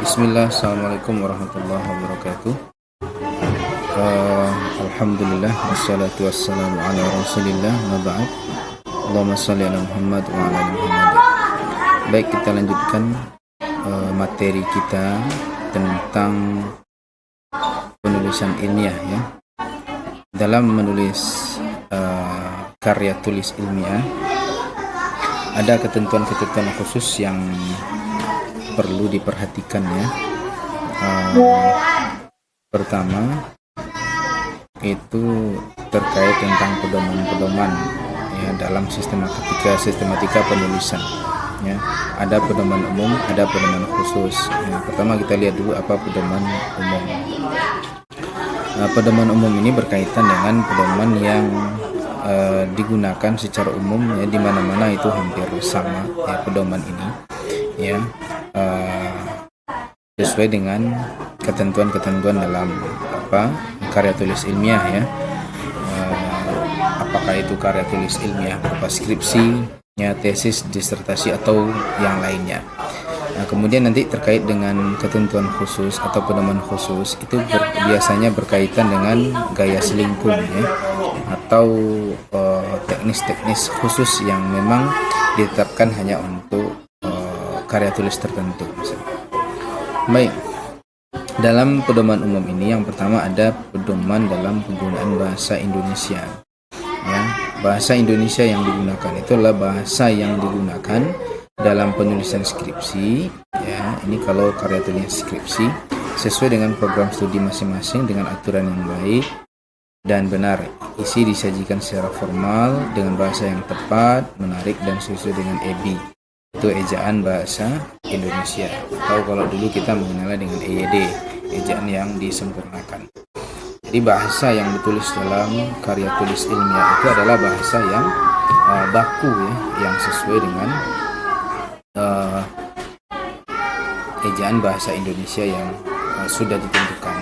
Bismillah, Assalamualaikum warahmatullahi wabarakatuh. Alhamdulillah, wassalatu wassalamu ala rasulillah, wa ba'd. Allahumma salli ala Muhammad wa ala ali Muhammad. Baik, kita lanjutkan materi kita tentang penulisan ilmiah ya. Dalam menulis karya tulis ilmiah ada ketentuan-ketentuan khusus yang perlu diperhatikan ya. Pertama itu terkait tentang pedoman-pedoman ya dalam sistematika penulisan ya. Ada pedoman umum, ada pedoman khusus ya. Pertama kita lihat dulu apa pedoman umum. Pedoman umum ini berkaitan dengan pedoman yang digunakan secara umum ya, di mana-mana itu hampir sama ya pedoman ini ya, sesuai dengan ketentuan-ketentuan dalam karya tulis ilmiah ya. Apakah itu karya tulis ilmiah berupa skripsi ya, tesis, disertasi atau yang lainnya. Nah, kemudian nanti terkait dengan ketentuan khusus atau pedoman khusus itu biasanya berkaitan dengan gaya selingkuh ya, atau teknis-teknis khusus yang memang ditetapkan hanya untuk karya tulis tertentu misalnya. Baik, dalam pedoman umum ini yang pertama ada pedoman dalam penggunaan bahasa Indonesia ya. Bahasa Indonesia yang digunakan itulah bahasa yang digunakan dalam penulisan skripsi ya. Ini kalau karya tulis skripsi sesuai dengan program studi masing-masing dengan aturan yang baik dan benar. Isi disajikan secara formal dengan bahasa yang tepat, menarik dan sesuai dengan EBI. Itu ejaan bahasa Indonesia, atau kalau dulu kita mengenalnya dengan EYD, ejaan yang disempurnakan. Jadi bahasa yang ditulis dalam karya tulis ilmiah itu adalah bahasa yang baku ya, yang sesuai dengan ejaan bahasa Indonesia yang sudah ditentukan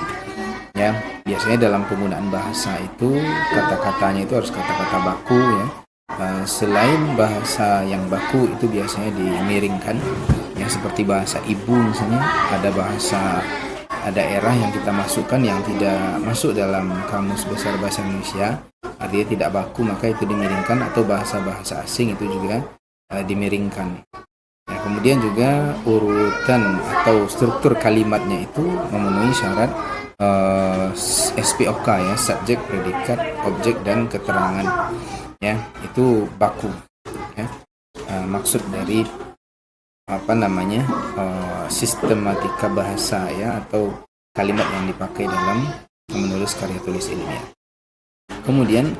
ya. Biasanya dalam penggunaan bahasa itu kata-katanya itu harus kata-kata baku ya. Selain bahasa yang baku itu biasanya dimiringkan ya, seperti bahasa ibu misalnya. Ada daerah yang kita masukkan yang tidak masuk dalam kamus besar bahasa Indonesia, artinya tidak baku, maka itu dimiringkan, atau bahasa-bahasa asing itu juga dimiringkan ya. Kemudian juga urutan atau struktur kalimatnya itu memenuhi syarat SPOK ya, subjek, predikat, objek dan keterangan ya, itu baku ya. Maksud dari sistematika bahasa ya, atau kalimat yang dipakai dalam menulis karya tulis ilmiah. Kemudian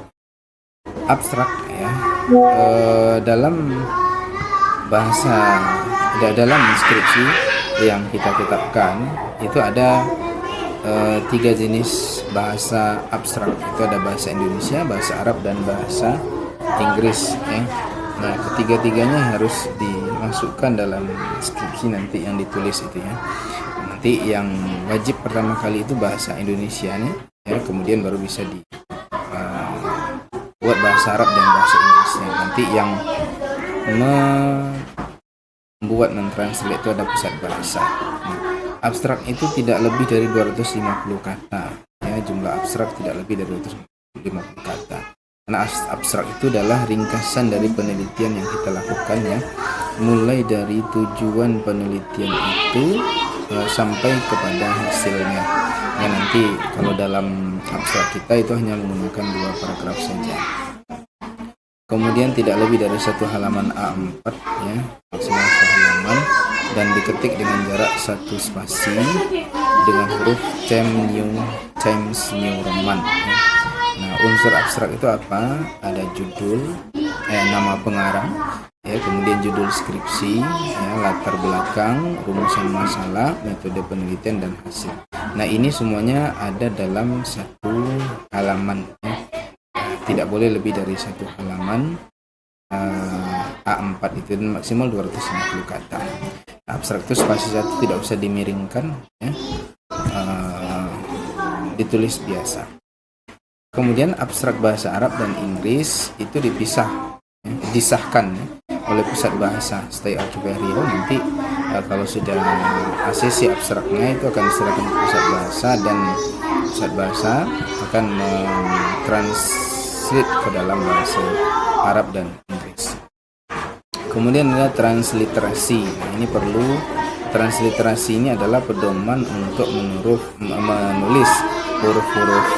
abstrak ya, dalam bahasa dalam skripsi yang kita tetapkan itu ada 3 jenis bahasa abstrak. Itu ada bahasa Indonesia, bahasa Arab dan bahasa Inggris ya. Nah, ketiga-tiganya harus dimasukkan dalam skripsi nanti yang ditulis itu ya. Nanti yang wajib pertama kali itu bahasa Indonesia nih ya, kemudian baru bisa buat bahasa Arab dan bahasa Inggrisnya. Nanti yang membuat mentranslate itu ada pusat bahasa. Abstrak itu tidak lebih dari 250 kata ya, jumlah abstrak tidak lebih dari 250 kata. Karena abstrak itu adalah ringkasan dari penelitian yang kita lakukan ya, mulai dari tujuan penelitian itu sampai kepada hasilnya ya. Nanti kalau dalam abstrak kita itu hanya menggunakan 2 paragraf saja. Kemudian tidak lebih dari 1 halaman A4 ya, maksimal 1 halaman, dan diketik dengan jarak 1 spasi dengan huruf Times New Roman ya. Nah, unsur abstrak itu apa? Ada judul, nama pengarang ya, kemudian judul skripsi ya, latar belakang, rumusan masalah, metode penelitian dan hasil. Nah, ini semuanya ada dalam 1 halaman ya. Tidak boleh lebih dari 1 halaman A4 itu, dan maksimal 250 kata. Abstrak itu spasi 1 tidak usah dimiringkan ya, ditulis biasa. Kemudian abstrak bahasa Arab dan Inggris itu disahkan ya, oleh pusat bahasa Stay Archiverio. Nanti kalau sudah ACC abstraknya itu akan diserahkan ke pusat bahasa, dan pusat bahasa akan mentranslate ke dalam bahasa Arab dan Inggris. Kemudian ada transliterasi. Nah, ini perlu. Transliterasi ini adalah pedoman untuk menulis huruf-huruf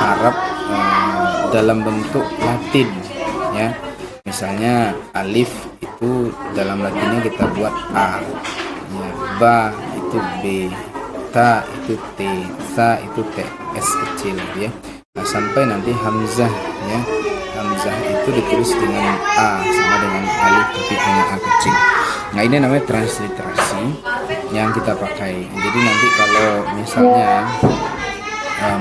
Arab dalam bentuk Latin, ya. Misalnya alif itu dalam Latinnya kita buat A, ya. Ba itu B, ta itu T, sa itu T, S kecil, ya. Nah, sampai nanti hamzah, ya. Hamzah itu ditulis dengan A sama dengan alif tapi hanya A kecil. Nah, ini namanya transliterasi yang kita pakai. Jadi nanti kalau misalnya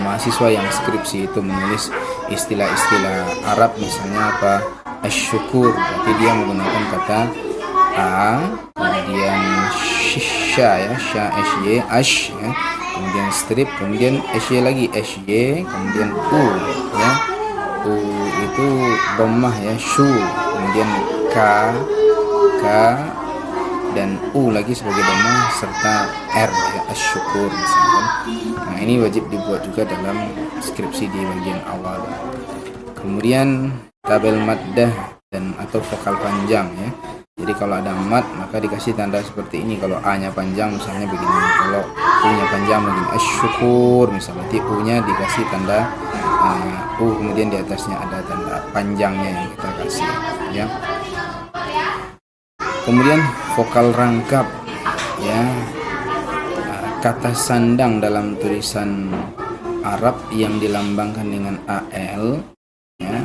mahasiswa yang skripsi itu menulis istilah-istilah Arab, misalnya apa, asyukur, berarti dia menggunakan kata A, kemudian sya, ya, sya, sy, ash, ya, kemudian strip, kemudian sy lagi, sy, kemudian u, ya, u itu dhammah, ya, syu, kemudian k, dan u lagi sebagai dhammah, serta r, ya, asyukur misalkan. Nah, ini wajib dibuat juga dalam skripsi di bagian awal. Kemudian tabel maddah dan atau vokal panjang, ya. Jadi kalau ada mad maka dikasih tanda seperti ini. Kalau a-nya panjang misalnya begini, kalau u-nya panjang begini, asyukur misalnya, berarti u-nya dikasih tanda u, kemudian di atasnya ada tanda panjangnya yang kita kasih, ya. Kemudian vokal rangkap, ya. Kata sandang dalam tulisan Arab yang dilambangkan dengan al, ya,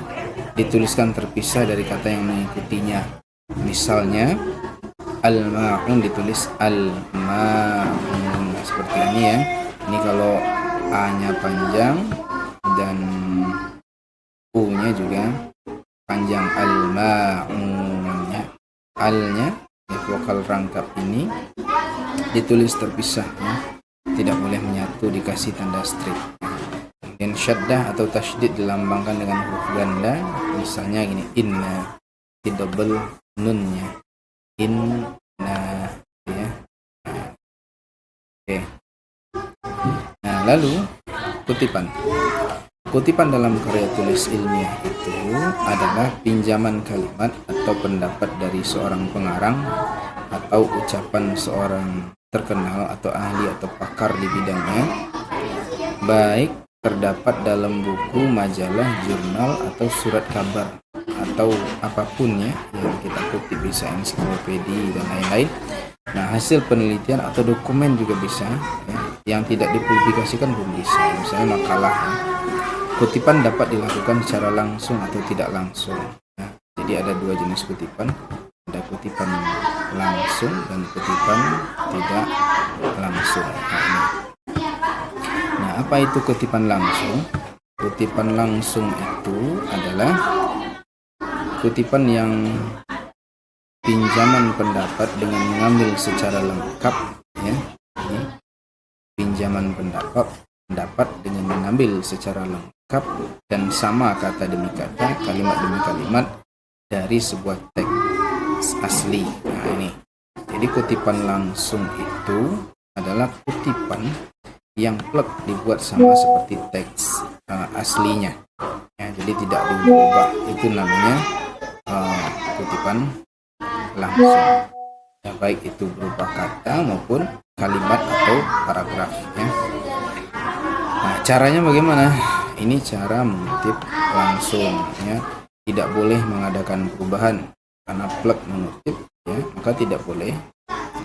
dituliskan terpisah dari kata yang mengikutinya. Misalnya al-ma'un ditulis al-ma'un, nah, seperti ini, ya. Ini kalau a-nya panjang dan u-nya juga panjang, al-ma'un, ya. Al-nya, ya, vokal rangkap ini ditulis terpisah, ya. Tidak boleh menyatu, dikasih tanda strip. Kemudian syaddah atau tasydid dilambangkan dengan huruf ganda, misalnya gini, inna, di double nunnya, inna, ya. Oke. Nah, lalu kutipan dalam karya tulis ilmiah itu adalah pinjaman kalimat atau pendapat dari seorang pengarang atau ucapan seorang terkenal atau ahli atau pakar di bidangnya, baik terdapat dalam buku, majalah, jurnal, atau surat kabar, atau apapun, ya, yang kita kutip, bisa ensiklopedia dan lain-lain. Nah, hasil penelitian atau dokumen juga bisa, ya, yang tidak dipublikasikan pun bisa, misalnya makalah, ya. Kutipan dapat dilakukan secara langsung atau tidak langsung, ya. Jadi ada dua jenis kutipan, ada kutipan langsung dan kutipan tidak langsung. Nah, apa itu kutipan langsung? Kutipan langsung itu adalah kutipan yang pinjaman pendapat dengan mengambil secara lengkap, ya. Ini pinjaman pendapat dengan mengambil secara lengkap dan sama kata demi kata, kalimat demi kalimat dari sebuah teks asli. Nah, ini. Jadi kutipan langsung itu adalah kutipan yang plek dibuat sama seperti teks aslinya, ya, jadi tidak diubah. Itu namanya kutipan langsung, ya, baik itu berupa kata maupun kalimat atau paragraf, ya. Nah, caranya bagaimana? Ini cara mengutip langsung, ya. Tidak boleh mengadakan perubahan karena plek mengutip, ya, maka tidak boleh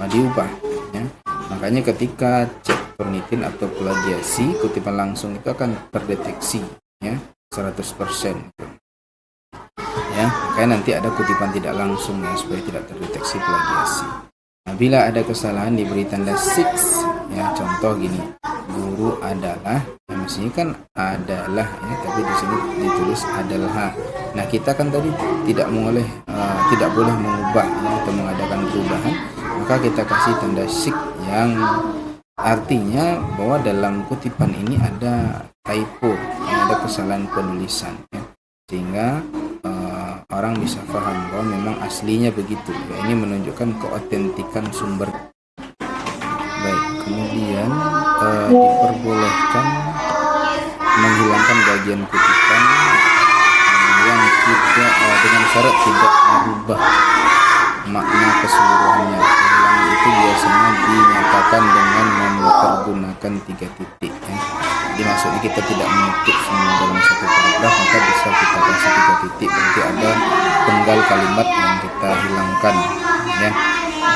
diubah, ya. Makanya ketika cek Turnitin atau plagiasi, kutipan langsung itu akan terdeteksi, ya, 100%. Ya, makanya nanti ada kutipan tidak langsung, ya, supaya tidak terdeteksi plagiasi. Nah, bila ada kesalahan diberi tanda 6, ya, contoh gini, guru adalah, ya, mestinya kan adalah, ya, tapi di sini ditulis adalah. Nah, kita kan tadi tidak boleh mengubah, ya, atau mengadakan perubahan, maka kita kasih tanda 6 yang artinya bahwa dalam kutipan ini ada typo, ya, ada kesalahan penulisan, ya, sehingga orang bisa paham bahwa memang aslinya begitu, ya. Ini menunjukkan keotentikan sumber kemudian diperbolehkan menghilangkan bagian kutipan yang tidak dengan syarat tidak merubah makna keseluruhannya. Pengulangan itu biasanya dinyatakan dengan mempergunakan 3 titik ya. Jadi maksudnya kita tidak mengutip semua dalam satu paragraf, maka bisa kita kasih 3 titik, berarti ada penggal kalimat yang kita hilangkan ya,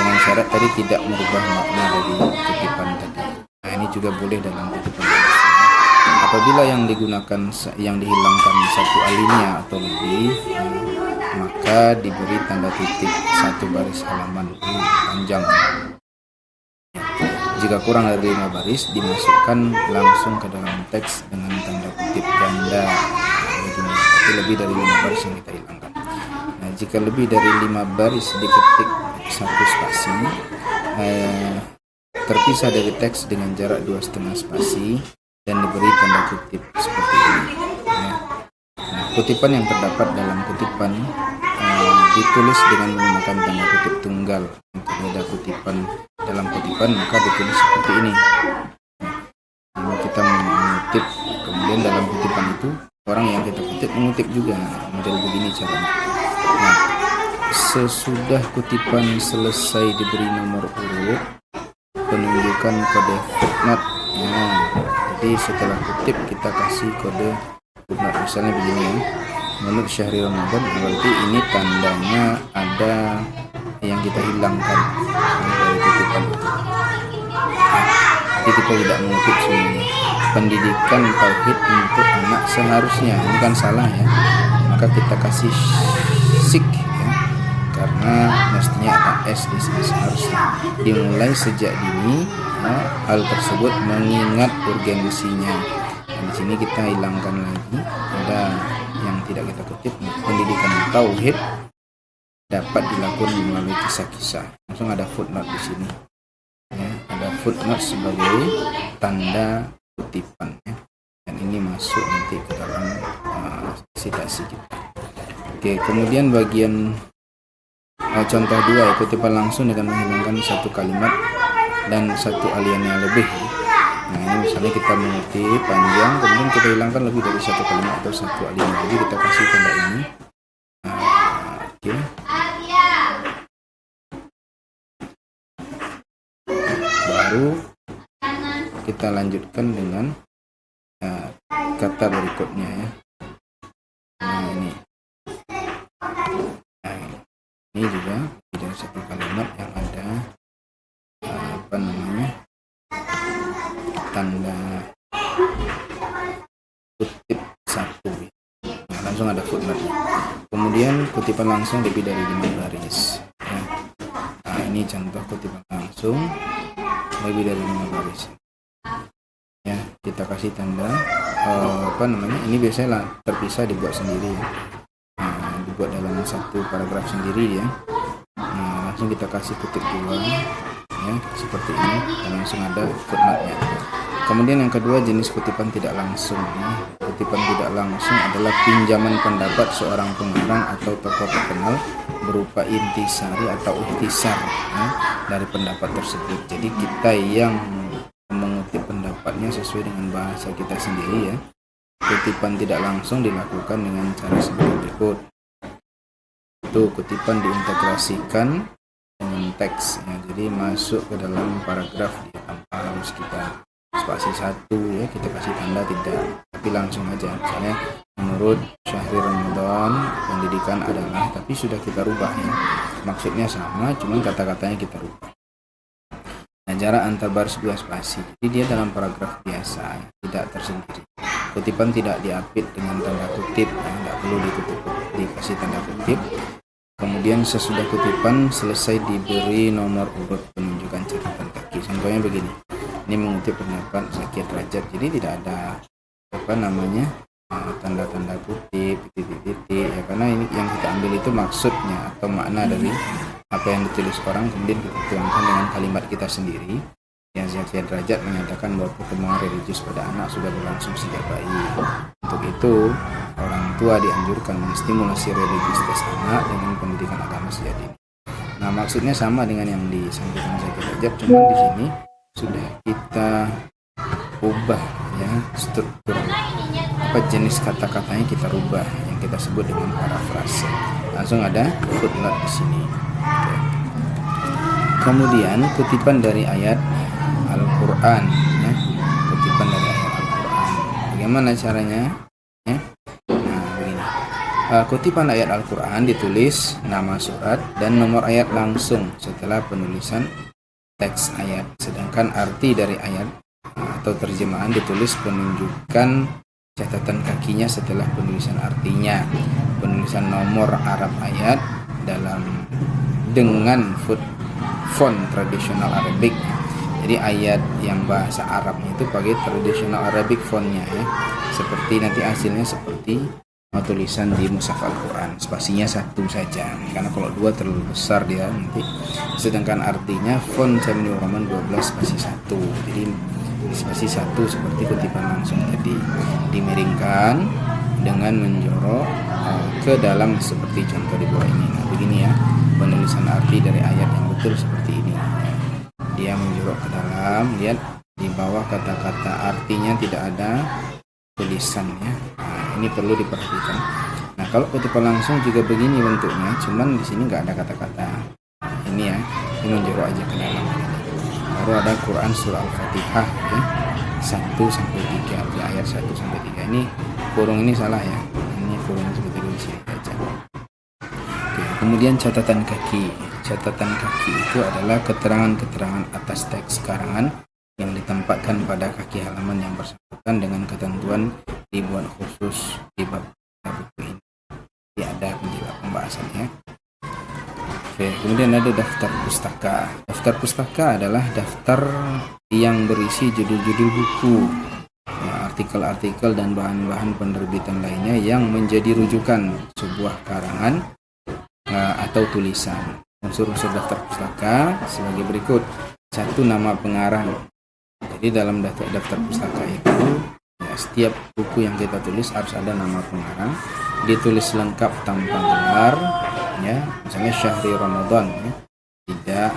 dengan syarat tadi tidak merubah makna dari kutipan tadi. Nah, ini juga boleh dalam kutipan langsung. Apabila yang digunakan yang dihilangkan satu alinea atau lebih, maka diberi tanda titik 1 baris halaman panjang. Jika kurang dari 5 baris, dimasukkan langsung ke dalam teks dengan tanda kutip ganda. Jadi lebih dari 5 baris yang kita hilangkan. Nah, jika lebih dari 5 baris diketik 1 spasi, terpisah dari teks dengan jarak 2,5 spasi dan diberi tanda kutip seperti ini. Nah, kutipan yang terdapat dalam kutipan ditulis dengan menggunakan tanda kutip tunggal. Untuk beda kutipan dalam kutipan maka ditulis seperti ini. Nah, kita mengutip, kemudian dalam kutipan itu orang yang kita kutip mengutip juga. Model begini caranya. Nah, sesudah kutipan selesai diberi nomor urut, penunjukan kode footnote. Nah, jadi setelah kutip kita kasih kode footnote, misalnya begini ya. Menurut Syahri Ramadan, berarti ini tandanya ada yang kita hilangkan dari kutipan itu. Jadi kita tidak mengutip semuanya. Pendidikan tauhid untuk anak seharusnya, ini kan salah ya, maka kita kasih sik ya, karena mestinya ada s di sini seharusnya. Dimulai sejak dini ya, hal tersebut mengingat urgensinya. Dan di sini kita hilangkan lagi ada yang tidak kita kutip. Pendidikan tauhid dapat dilakukan melalui kisah-kisah. Langsung ada footnote di sini. Ya, ada footnote sebagai tanda kutipan ya. Dan ini masuk nanti ke dalam citasi kita. Oke, kemudian bagian contoh 2 kutipan langsung dengan menghilangkan 1 kalimat dan 1 alinea lebih. Nah, ini misalnya kita mengutip panjang, kemudian kita hilangkan lebih dari 1 kalimat atau 1 alinea. Jadi kita kasih tanda ini. Oke. Baru kita lanjutkan dengan kata berikutnya ya. Nah, ini. Nah, ini juga dari 1 kalimat yang ada tanda kutip 1. Nah, langsung ada footnote. Kemudian kutipan langsung lebih dari 5 baris ya. Nah, ini contoh kutipan langsung lebih dari 5 baris ya. Kita kasih tanda ini biasanya terpisah, dibuat sendiri ya. Nah, dibuat dalam 1 paragraf sendiri ya. Nah, langsung kita kasih kutip 2 ya, seperti ini, dan langsung ada footnote-nya. Kemudian yang kedua, jenis kutipan tidak langsung ya. Kutipan tidak langsung adalah pinjaman pendapat seorang pengarang atau tokoh terkenal berupa intisari atau ihtisar ya, dari pendapat tersebut. Jadi kita yang mengutip pendapatnya sesuai dengan bahasa kita sendiri ya. Kutipan tidak langsung dilakukan dengan cara sebagai berikut. Itu kutipan diintegrasikan dengan teks ya. Jadi masuk ke dalam paragraf dia tanpa harus kita spasi 1 ya, kita kasih tanda tidak, tapi langsung aja. Misalnya menurut Syahri Ramadan pendidikan adalah, tapi sudah kita rubah ya, maksudnya sama, cuman kata-katanya kita rubah. Nah, jarak antar baris 2 spasi, jadi dia dalam paragraf biasa ya, tidak tersendiri. Kutipan tidak diapit dengan tanda kutip ya, tidak perlu dikasih tanda kutip. Kemudian sesudah kutipan selesai diberi nomor urut penunjukan catatan kaki. Contohnya begini. Ini mengutip pendapat Zaki Derajat. Jadi tidak ada tanda-tanda kutip, titik-titik ya, karena ini yang kita ambil itu maksudnya atau makna dari apa yang ditulis orang, kemudian kita tuangkan dengan kalimat kita sendiri. Yang Zaki Derajat menyatakan bahwa perkembangan religius pada anak sudah berlangsung sejak bayi. Untuk itu, orang tua dianjurkan menstimulasi religiusitas anak dengan pendidikan agama sejak dini. Nah, maksudnya sama dengan yang disampaikan Zaki Derajat, cuma di sini sudah kita ubah ya struktur jenis kata-katanya, kita rubah yang kita sebut dengan parafrase. Langsung ada footnote di sini. Oke. Kemudian kutipan dari ayat Al-Quran ya. Kutipan dari ayat Al-Quran. Bagaimana caranya? Ya. Nah, begini. Kutipan ayat Al-Quran ditulis nama surat dan nomor ayat langsung setelah penulisan teks ayat. Sedangkan arti dari ayat atau terjemahan ditulis penunjukan catatan kakinya setelah penulisan artinya. Penulisan nomor Arab ayat dengan font tradisional Arabic. Jadi ayat yang bahasa Arabnya itu pakai tradisional Arabic fontnya ya. Seperti nanti hasilnya seperti tulisan di mushaf Al-Quran, spasinya 1 saja karena kalau 2 terlalu besar dia nanti. Sedangkan artinya font Jamil Roman 12 spasi 1. Jadi spasi 1 seperti kutipan langsung tadi, dimiringkan dengan menjorok ke dalam seperti contoh di bawah ini. Nah begini ya penulisan arti dari ayat yang betul seperti ini. Dia menjorok ke dalam, lihat di bawah kata-kata artinya tidak ada tulisannya. Nah, ini perlu diperhatikan. Nah kalau kutipan langsung juga begini bentuknya, cuman di sini nggak ada kata-kata. Ini ya, ini menjorok aja ke dalam. Baru ada Quran surah Al-Fatihah ya, 1-3 di ayat 1-3. Ini kurung ini salah ya. Ini kurung seperti di sini aja. Oke, kemudian catatan kaki. Catatan kaki itu adalah keterangan-keterangan atas teks karangan yang ditempatkan pada kaki halaman yang bersangkutan dengan ketentuan dibuat khusus di bab buku ini. Jadi ada pembahasannya. Oke, kemudian ada daftar pustaka. Daftar pustaka adalah daftar yang berisi judul-judul buku, ya, artikel-artikel dan bahan-bahan penerbitan lainnya yang menjadi rujukan sebuah karangan atau tulisan. Unsur-unsur daftar pustaka sebagai berikut. 1. Nama pengarang. Jadi dalam daftar pustaka itu ya, setiap buku yang kita tulis harus ada nama pengarang, ditulis lengkap tanpa gelar ya, misalnya Syahri Ramadan ya, tidak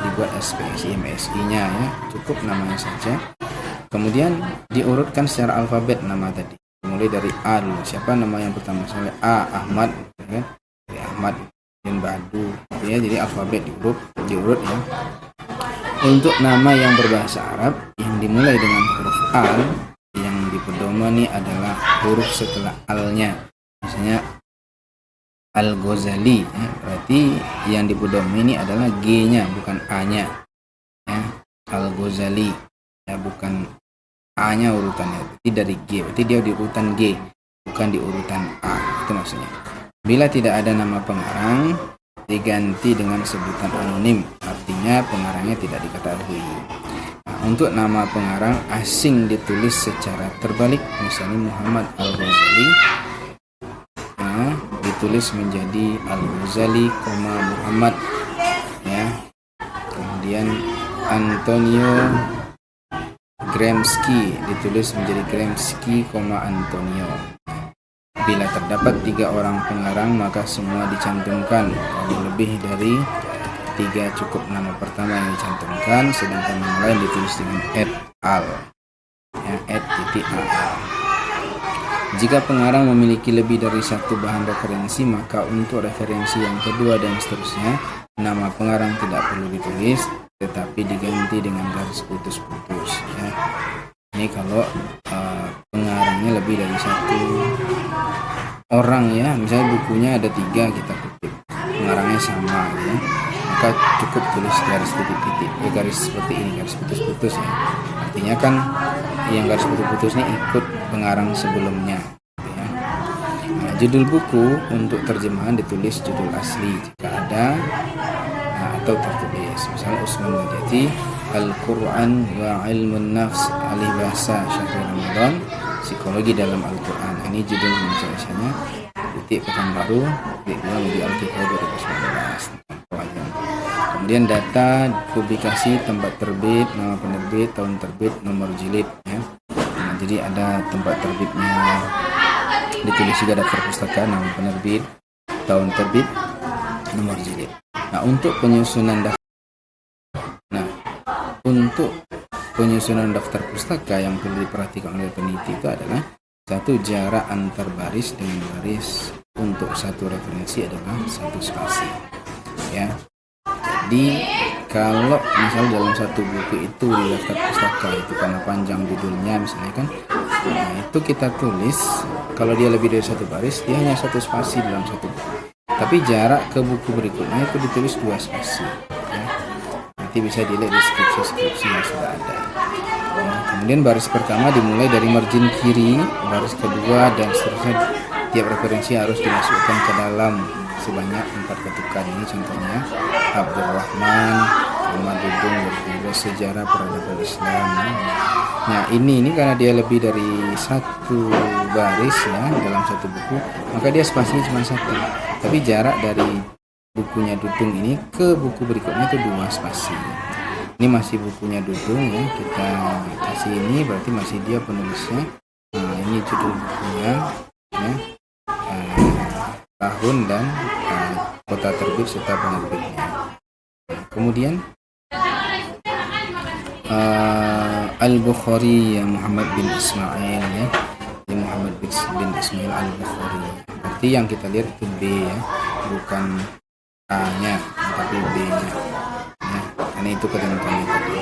dibuat SPSI MSI-nya ya, cukup namanya saja. Kemudian diurutkan secara alfabet nama tadi, mulai dari A dulu. Siapa nama yang pertama? Misalnya A Ahmad ya, dari Ahmad bin Badu ya, jadi alfabet diurut ya. Untuk nama yang berbahasa Arab yang dimulai dengan huruf al, yang dipedomani adalah huruf setelah alnya. Misalnya Al-Ghazali ya, berarti yang dipedomani ini adalah G-nya bukan A-nya ya. Al-Ghazali ya, bukan A-nya urutannya, berarti dari G, berarti dia di urutan G bukan di urutan A, itu maksudnya. Bila tidak ada nama pengarang, diganti dengan sebutan anonim, artinya pengarangnya tidak diketahui. Nah, untuk nama pengarang asing ditulis secara terbalik, misalnya Muhammad Al-Ghazali ditulis menjadi Al-Ghazali, Muhammad ya. Kemudian Antonio Gramsci ditulis menjadi Gramsci, Antonio. Bila terdapat 3 orang pengarang maka semua dicantumkan. Kalau lebih dari 3 cukup nama pertama yang dicantumkan, sedangkan yang lain ditulis dengan et al ya, et.al. Jika pengarang memiliki lebih dari 1 bahan referensi, maka untuk referensi yang kedua dan seterusnya nama pengarang tidak perlu ditulis, tetapi diganti dengan garis putus-putus ya. Ini kalau pengarangnya lebih dari 1 orang ya, misalnya bukunya ada 3 kita kutip, pengarangnya sama ya, maka cukup tulis garis titik-titik ya, garis seperti ini, garis putus-putus ya. Artinya kan yang garis putus-putus ini ikut pengarang sebelumnya ya. Nah, judul buku untuk terjemahan ditulis judul asli jika ada atau tertulis. Misalnya Usman Najati Al-Quran wa Ilmun Nafs Alih Bahasa Syahri Ramadan Psikologi dalam Al-Quran. Ini judul Indonesia-nya. Titik Pekanbaru titik 2 Media Alkitab 2019. Kemudian data publikasi, tempat terbit, nama penerbit, tahun terbit, nomor jilid ya. Nah, jadi ada tempat terbitnya, ditulis juga daftar pustaka, nama penerbit, tahun terbit, nomor jilid. Nah, untuk penyusunan daftar, untuk penyusunan daftar pustaka yang perlu diperhatikan oleh peneliti itu adalah satu, jarak antar baris dengan baris untuk satu referensi adalah 1 spasi ya. Jadi kalau misalnya dalam satu buku itu di daftar pustaka itu karena panjang judulnya misalnya kan, nah itu kita tulis kalau dia lebih dari 1 baris dia hanya 1 spasi dalam satu buku, tapi jarak ke buku berikutnya itu ditulis 2 spasi ya. Nanti bisa dilihat di skripsi yang sudah ada. Nah, kemudian baris pertama dimulai dari margin kiri, baris kedua dan seterusnya. Tiap referensi harus dimasukkan ke dalam sebanyak 4 ketukan. Ini contohnya Abdurrahman, Muhammad Dudung, berjudul Sejarah Peradaban Islam. Nah ini karena dia lebih dari 1 baris ya dalam satu buku, maka dia spasinya cuma 1. Tapi jarak dari bukunya Dudung ini ke buku berikutnya itu 2 spasi. Ini masih bukunya Dudung ya, kita kasih ini berarti masih dia penulisnya. Nah ini judul bukunya ya, tahun dan kota terbit serta penerbitnya. Kemudian Al-Bukhari ya, Muhammad bin Ismail ya, Muhammad bin Ismail Al-Bukhari. Berarti yang kita lihat itu B ya, bukan A-nya tapi B-nya ya, karena itu ketentuannya tadi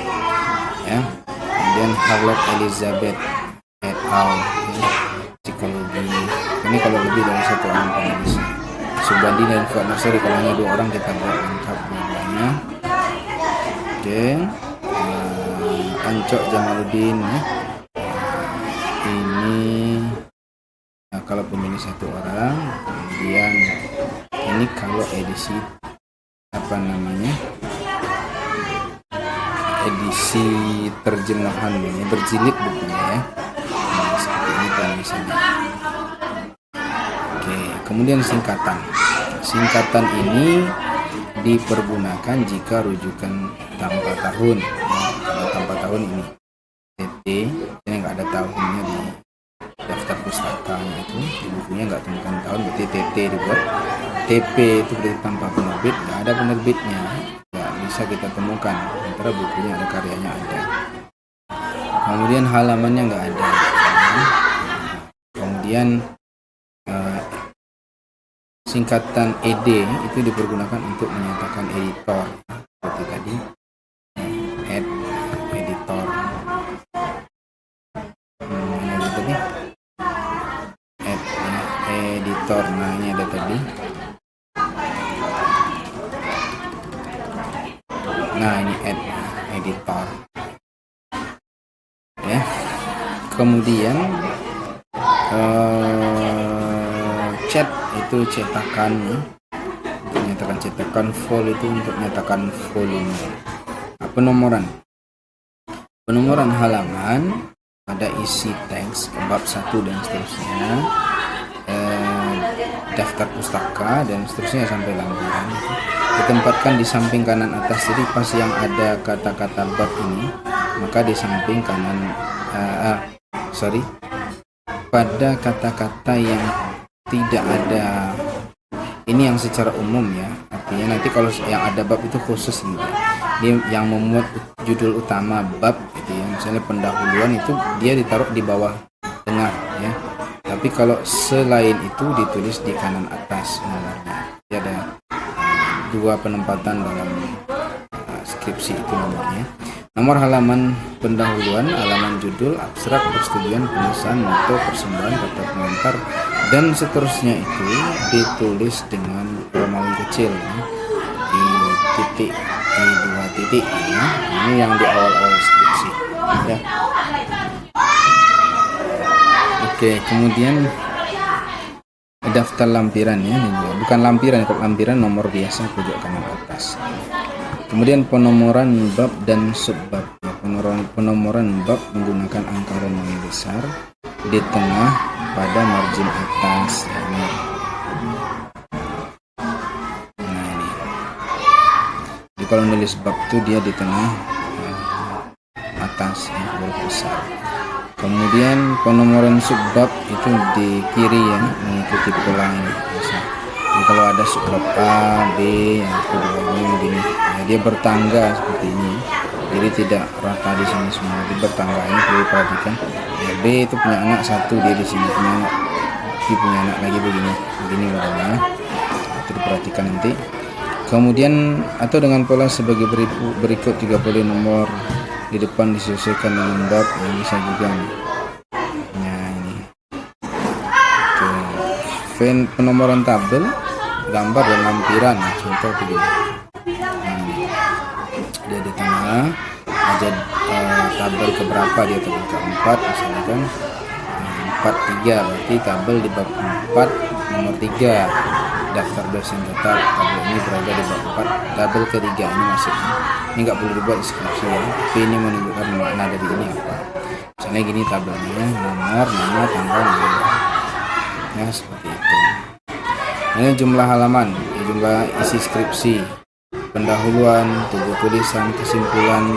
ya. Kemudian Harlock Elizabeth et al. Ya, psikologi. Ini kalau lebih dari 1 orang penulis. Subandi dan Fuad Nasri kalau hanya 2 orang kita buat lengkap namanya. Oke, Ancok Jamaluddin ya. Ini nah, kalau penulis 1 orang. Kemudian ini kalau edisi apa namanya, edisi terjemahan ini berjilid bukunya ya. Nah, seperti ini penulisannya. Oke, kemudian singkatan ini dipergunakan jika rujukan tanpa tahun. Kalau tanpa tahun ini TT, ini nggak ada tahunnya di daftar pustakanya itu, di bukunya nggak temukan tahun, berarti TT dibuat. TP itu berarti tanpa penerbit, nggak ada penerbitnya, nggak bisa kita temukan, sementara bukunya ada, karyanya ada. Kemudian halamannya nggak ada. Kemudian singkatan ED itu dipergunakan untuk menyatakan editor seperti tadi, editor. Ini ada tadi editor. Nah ini ada tadi. Nah ini editor ya. Kemudian chat itu cetakan ya, untuk menyatakan cetakan. Vol itu untuk menyatakan volume. Nah, penomoran halaman pada isi teks bab 1 dan seterusnya, daftar pustaka dan seterusnya sampai lampiran itu ditempatkan di samping kanan atas. Jadi pas yang ada kata-kata bab ini, maka di samping kanan pada kata-kata yang tidak ada ini yang secara umum ya, artinya nanti kalau yang ada bab itu khusus gitu, dia yang memuat judul utama bab gitu ya, misalnya pendahuluan itu dia ditaruh di bawah tengah ya, tapi kalau selain itu ditulis di kanan atas nomornya. Jadi ada 2 penempatan dalam skripsi itu nomornya. Nomor halaman pendahuluan, halaman judul, abstrak, persetujuan, penulisan, moto, persembahan, kata pengantar, dan seterusnya itu ditulis dengan Romawi kecil ya, di titik, di 2 titik ya. Ini yang di awal-awal skripsi ya. Oke, kemudian daftar lampiran ya, bukan lampiran, kalau lampiran nomor biasa pojok kanan atas. Kemudian penomoran bab dan subbab ya, penomoran bab menggunakan angka Romawi besar di tengah pada margin atas ya, ini. Nah ini, jadi kalau nulis bab itu dia di tengah atas ya, huruf besar. Kemudian penomoran subbab itu di kiri ya, mengikuti pola ini biasa. Jadi kalau ada subbab A, B, yang kedua ini gini, ya, dia bertangga seperti ini. Di jadi tidak rata di sini semua. Di bertangga ini perlu diperhatikan. Ya, B itu punya anak satu, dia di sini punya anak, dia punya anak lagi begini modelnya. Itu diperhatikan nanti. Kemudian atau dengan pola sebagai berikut 30 nomor di depan disesuaikan dengan bab yang bisa juga nih. Nah ini. Oke. Penomoran tabel, gambar dan lampiran. Contoh begini. Dia di tengah aja tabel keberapa, dia tabel keempat misalnya kan 43, berarti tabel di bab 4 nomor 3, daftar dosen tetap tabel ini berada di bab 4 tabel ketiga. Ini maksudnya ini nggak perlu dibuat deskripsi ya, tapi ini menunjukkan makna dari ini apa. Misalnya gini tabelnya, nomor, nama, tanggal, ya seperti itu. Ini jumlah halaman, jumlah isi skripsi, pendahuluan, tubuh tulisan, kesimpulan,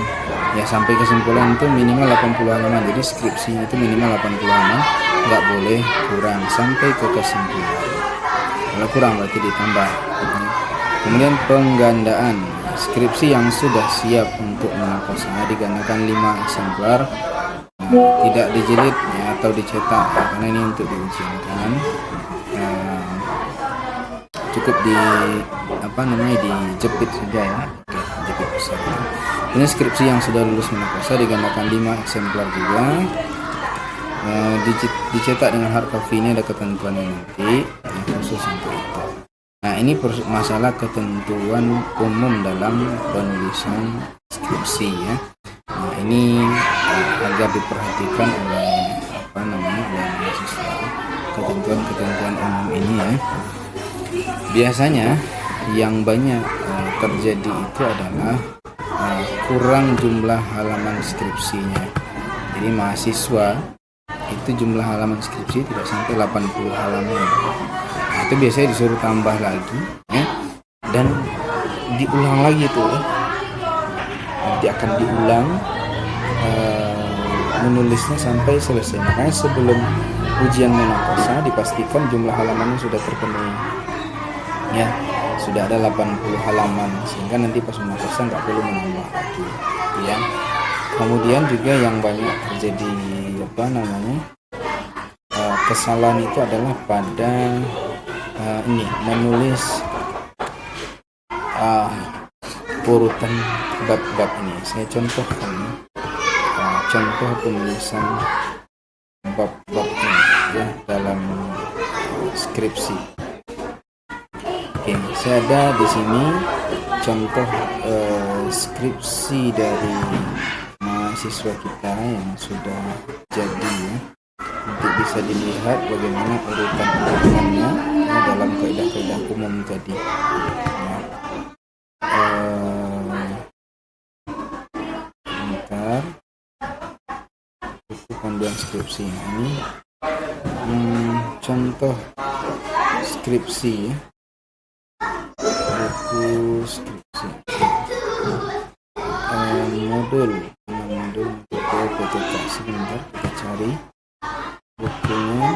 ya sampai kesimpulan itu minimal 80 halaman. Jadi skripsi itu minimal 80 halaman, nggak boleh kurang sampai ke kesimpulan. Kalau kurang berarti ditambah. Kemudian penggandaan, skripsi yang sudah siap untuk munakosa digandakan 5 eksemplar, tidak dijilid ya, atau dicetak ya, karena ini untuk diujikan. Cukup di dijepit saja ya. Oke, jepit besar. Ini skripsi yang sudah lulus munakosa digandakan 5 eksemplar juga. Dicetak dengan hard copy. Ini ada ketentuannya nanti khusus untuk itu. Nah ini masalah ketentuan umum dalam penulisan skripsi ya. Nah ini agar diperhatikan oleh mahasiswa, ketentuan umum ini ya. Biasanya yang banyak terjadi itu adalah kurang jumlah halaman skripsinya. Jadi mahasiswa itu jumlah halaman skripsi tidak sampai 80 halaman. Nah, itu biasanya disuruh tambah lagi ya, dan diulang lagi itu. Nanti akan diulang menulisnya sampai selesai. Makanya sebelum ujian munakosa dipastikan jumlah halamannya sudah terpenuhi. Ya, sudah ada 80 halaman sehingga nanti pas munakosa nggak perlu menambah lagi ya. Kemudian juga yang banyak terjadi kesalahan itu adalah pada menulis urutan bab-bab ini. Saya contohkan contoh penulisan bab-bab ini ya dalam skripsi. Oke, saya ada di sini contoh skripsi dari mahasiswa kita yang sudah jadi ya. Nanti bisa dilihat bagaimana urutan-urutannya dalam kaidah-kaidah umum tadi. Bentar, buku panduan skripsi ini contoh skripsi ya. Buku skripsi modul PTK. Sebentar kita cari bukunya.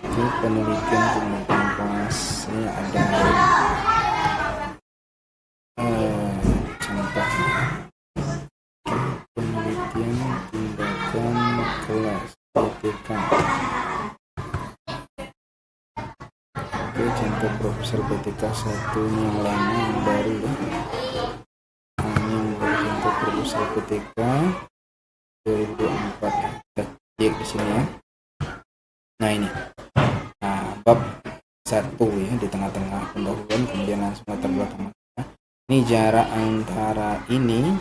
Itu penelitian pas ini ada contohnya penelitian tindakan kelas PTK. Contoh Profesor PTK 1 ini yang lama, yang baru ya. Contoh Profesor PTK 2024 ya. Kita cek di sini ya. Nah ini, bab 1 ya, di tengah-tengah pendahuluan, kemudian langsung latar belakang. Ini jarak antara ini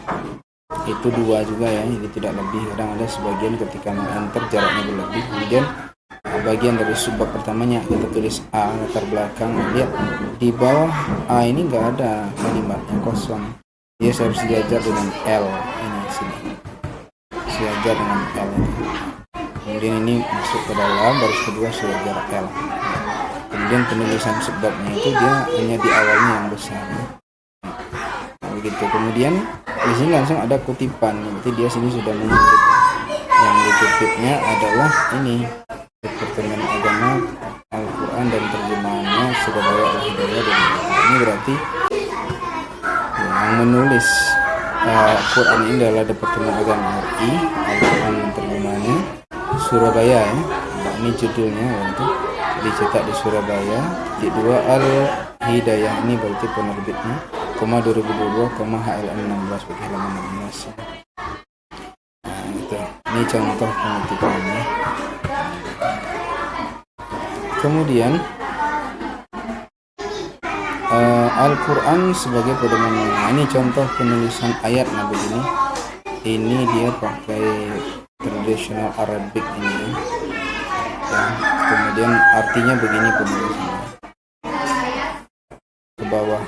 itu 2 juga ya, jadi tidak lebih. Kadang ada sebagian ketika enter jaraknya berlebih. Kemudian bagian dari subbab pertamanya kita tulis A, latar belakang. Lihat di bawah A ini nggak ada kalimatnya, kosong. Dia harus diajar dengan L ini sini. Diajar dengan L ini. Kemudian ini masuk ke dalam baris kedua sejajar L. Kemudian penulisan subbabnya itu dia hanya di awalnya yang besar. Nah, begitu. Kemudian di sini langsung ada kutipan. Berarti dia sini sudah mengutip. Yang dikutipnya adalah ini. Pertengahan agama Al-Quran dan terjemahannya Surabaya Al-Hidayah. Ini berarti yang menulis Quran ini adalah Departemen Agama RI, Al-Quran terjemahannya Surabaya ya. Ini judulnya untuk dicetak di Surabaya. Titik 2 Al-Hidayah, ini berarti penerbitnya, 2022, HLN 16 bagi halaman 16. Nah, itu. Ini contoh pengetikannya. Kemudian Al-Quran sebagai pedoman. Nah, ini contoh penulisan ayat begini. Ini dia pakai tradisional Arabic ini ya. Kemudian artinya begini penulisannya. Ke bawah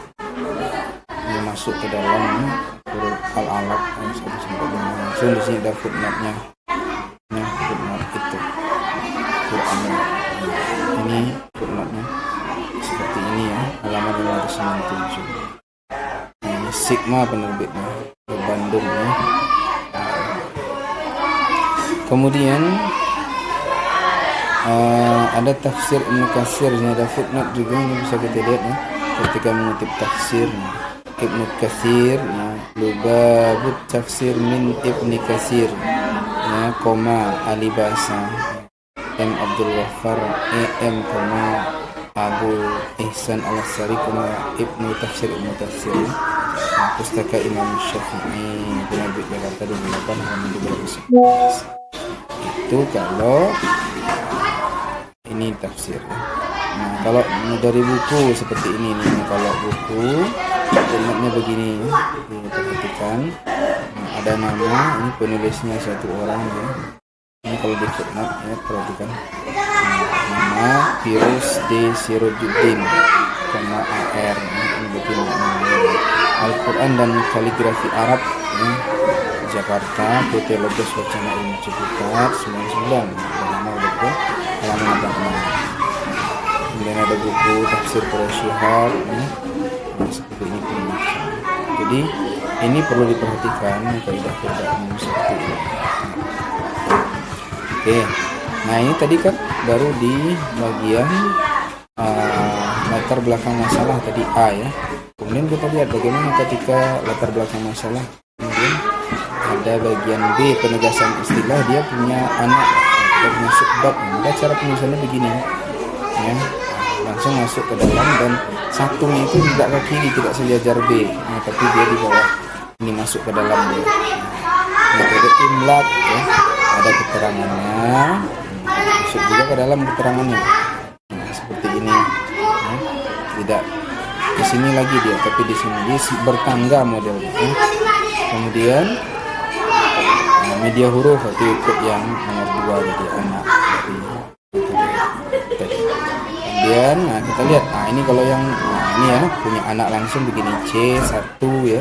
ini masuk ke dalam huruf al-alaq yang 1 sampai 5. Langsung di sini ada footnote-nya. Nah, footnote itu Qurannya. Ini footnote-nya seperti ini ya, halaman 597. Nah, ini Sigma penerbitnya di Bandung ya. Kemudian ada tafsir Ibnu Katsir, ini ada footnote juga, ini bisa kita lihat ya, ketika mengutip tafsir Ibnu Katsir ya, Lubabut tafsir min Ibnu Katsir ya, koma Ali Basa M Abdul Ghaffar EM koma Abu Ihsan Al-Asari koma Ibnu Tafsir Ibnu Katsir ya. Pustaka Imam Syafi'i, penerbit Jakarta 28 halaman 211. Itu kalau ini tafsir. Nah, kalau dari buku seperti ini nih, kalau buku footnote-nya begini ya, diperhatikan. Nah, ada nama, ini penulisnya satu orang ya. Ini kalau di footnote ya, perhatikan. Nah, nama Firuz D. Sirajuddin koma AR, ini betul Al-Quran dan Kaligrafi Arab ya, Jakarta, PT Logos Wacana Ilmu Ciputat 99 nama betul halaman 86. Kemudian ada buku tafsir Quraisyihab ya. Nah, seperti ini penulisan. Jadi ini perlu diperhatikan kaidah-kaidah umum seperti ini. Oke, nah ini tadi kan baru di bagian latar belakang masalah tadi A ya. Kemudian kita lihat bagaimana ketika latar belakang masalah. Kemudian ada bagian B, penegasan istilah. Dia punya anak dan masuk bab. Maka cara penulisannya begini ya, langsung masuk ke dalam, dan satunya itu tidak ke kiri, tidak sejajar B, nah, tapi dia di bawah, ini masuk ke dalam dia. Nah, ada imlak ya, ada keterangannya, masuk juga ke dalam keterangannya. Nah, seperti ini ya. Tidak di sini lagi dia, tapi di sini dia bertangga modelnya ya. Kemudian media huruf itu ikut yang nomor 2 jadi anak dari. Kemudian nah kita lihat, nah ini kalau yang ini ya punya anak langsung begini C1 ya,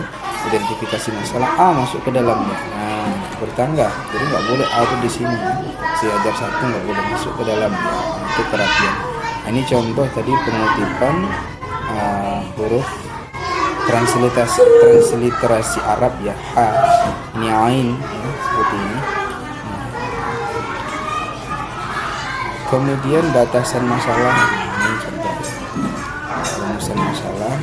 identifikasi masalah A masuk ke dalamnya. Nah bertangga, jadi nggak boleh A itu di sini, sejajar 1 nggak boleh masuk ke dalam. Nah, itu perhatian. Nah, ini contoh tadi pengutipan huruf transliterasi Arab ya, A ini Ain ya, seperti ini. Kemudian batasan masalah, ini contoh rumusan masalah.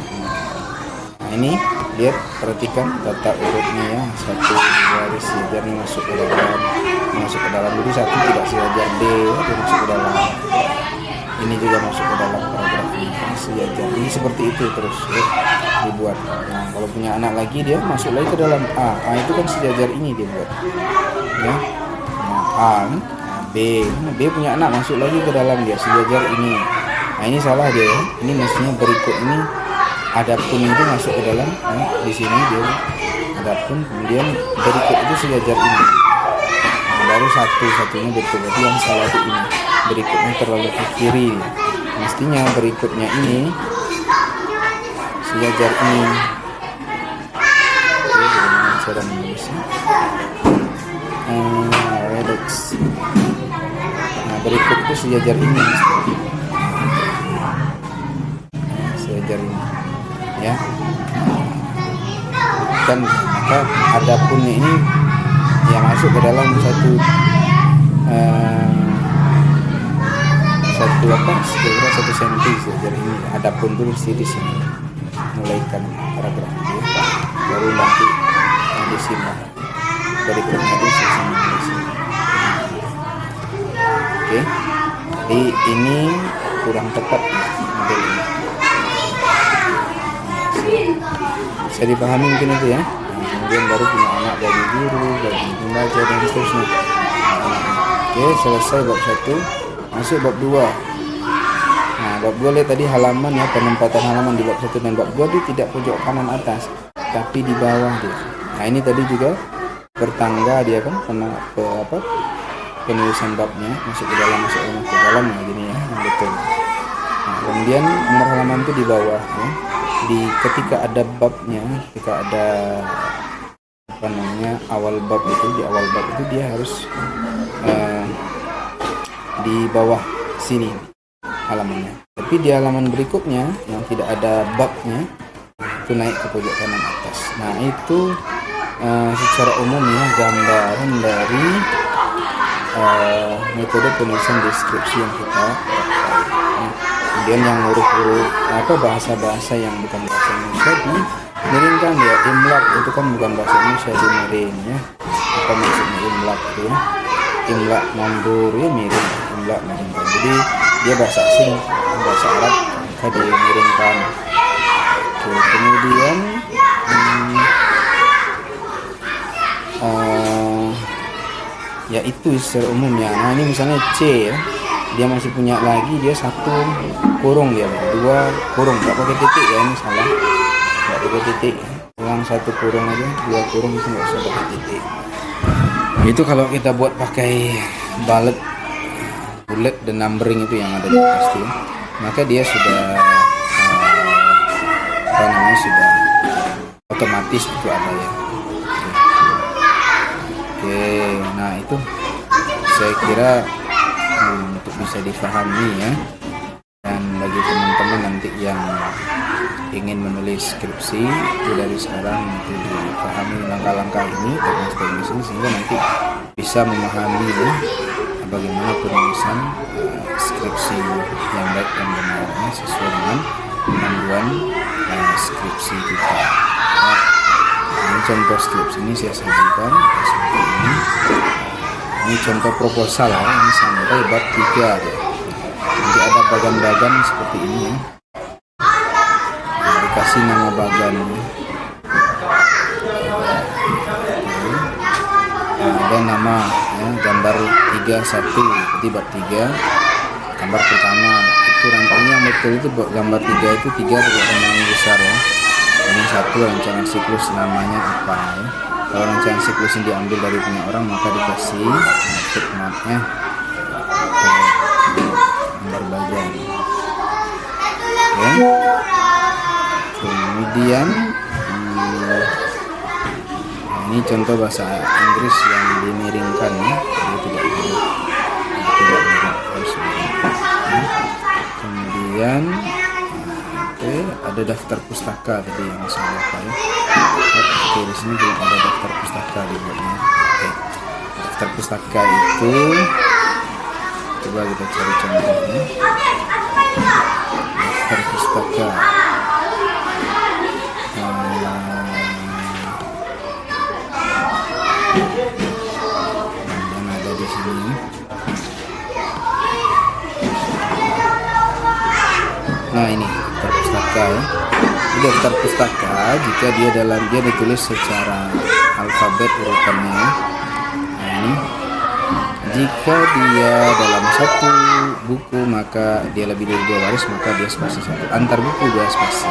Nah ini lihat, perhatikan tata urutnya ya, 1 garis sejajar ini masuk ke dalam, jadi 1 tidak sejajar D dia masuk ke dalam, ini juga masuk ke dalam paragraf ini sejajar, ini seperti itu terus ya, dibuat. Nah kalau punya anak lagi dia masuk lagi ke dalam A itu kan sejajar ini dia buat ya. Nah A B, B punya anak masuk lagi ke dalam dia sejajar ini. Nah ini salah dia ya, ini mestinya berikut ini adapun itu masuk ke dalam ya, di sini dia adapun, kemudian berikut itu sejajar ini. Nah, baru satunya betul, berarti yang salah itu ini, berikutnya terlalu ke kiri, mestinya berikutnya ini sejajar ini. Oke, bagaimana cara menulisnya? Redox. Nah berikut itu sejajar ini, sejajar ini ya. Dan maka adapunnya ini yang masuk ke dalam satu sekira 1 senti sejajar ini. Adapun dulu di sini mulaikan paragraf itu, baru nanti desimal. Berikutnya itu sesimal desimal. Oke, jadi ini kurang tepat model ini. Bisa dipahami mungkin itu ya. Kemudian baru punya anak bagi guru, bagi pembaca dan seterusnya. Oke, selesai bab 1. Masuk bab 2. Nah, bab 2 lihat tadi halaman ya, penempatan halaman di bab 1 dan bab 2 dia tidak pojok kanan atas, tapi di bawah dia. Nah, ini tadi juga bertangga dia kan karena penulisan babnya masuk ke dalam nah gini ya, yang betul. Nah, kemudian nomor halaman itu di bawah ya. Ketika ada babnya, ketika ada awal bab itu, di awal bab itu dia harus di bawah sini halamannya. Tapi di halaman berikutnya yang tidak ada babnya itu naik ke pojok kanan atas. Nah, itu secara umum ya gambaran dari metode penulisan deskripsi yang kita pakai. Kemudian yang huruf-huruf bahasa-bahasa yang bukan bahasa Indonesia dimiringkan ya. Imlak itu kan bukan bahasa Indonesia, dimiring ya. Apa maksudnya imlak itu ya? Imlak mandur ya, miring. Imlak miringkan. Jadi dia bahasa asing, bahasa Arab, maka dimiringkan. Oke, kemudian ya itu secara umumnya. Nah, ini misalnya C ya, dia masih punya lagi, dia 1 kurung dia, 2 kurung, nggak pakai titik ya, ini salah, nggak pakai titik, ulang 1 kurung aja, 2 kurung itu nggak usah pakai titik. Itu kalau kita buat pakai bullet dan numbering itu yang ada di pasti, maka dia sudah sudah otomatis itu ada ya. Oke, nah itu saya kira untuk bisa difahami ya. Dan bagi teman-teman nanti yang ingin menulis skripsi itu dari sekarang untuk difahami langkah-langkah ini dan teknis ini, sehingga nanti bisa memahami ya, bagaimana penulisan skripsi yang baik dan benar ya, sesuai dengan panduan skripsi kita ya. Ini contoh skripsi ini saya sajikan seperti ini. Ini contoh proposal ya, ini sampai bab 3 ya. Nanti ada bagan-bagan seperti ini ya. Nah, dikasih nama bagan ya. Nah, ada nama ya, gambar 31, jadi bab 3 gambar pertama itu rancangan yang betul itu gambar 3 itu 3 perkembangan besar ya. Ini 1 rancangan siklus namanya apa ya. Kalau rancangan siklus yang diambil dari punya orang maka dikasih footnote-nya gambar bagian. Oke. Kemudian ini contoh bahasa Inggris yang dimiringkan ya. Jadi tidak harus kemudian ada daftar pustaka tadi yang saya lupa ya. Oke, di sini belum ada daftar pustaka dibuatnya. Oke, daftar pustaka itu coba kita cari contohnya. Daftar pustaka yang ada di sini. Nah, ini daftar pustaka ya. Ini daftar pustaka jika dia ditulis secara alfabet urutannya. Nah, ini jika dia dalam 1 buku maka dia lebih dari 2 baris maka dia spasi 1. Antar buku 2 spasi.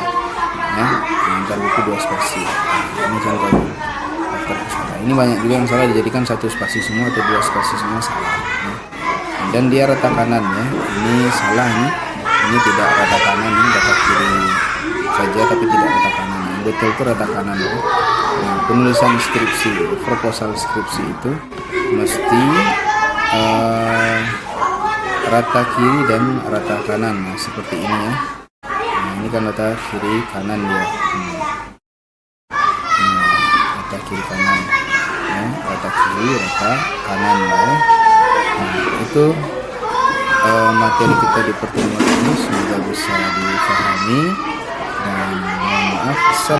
Ya, antar buku 2 spasi. Nah, ini contohnya daftar pustaka. Ini banyak juga yang salah dijadikan 1 spasi semua atau 2 spasi semua salah. Ya. Dan dia rata kanan ya. Ini salah nih. Ini tidak rata kanan, ini rata kiri saja tapi tidak rata kanan. Yang betul itu rata kanan ya. Nah, penulisan skripsi, proposal skripsi itu mesti rata kiri dan rata kanan. Nah, seperti ini ya. Nah, ini kan rata kiri kanan dia. Rata kiri kanan. Ya, rata kiri, rata kanan ya. Nah, itu materi kita di pertemuan ini semoga bisa difahami dan mohon maaf.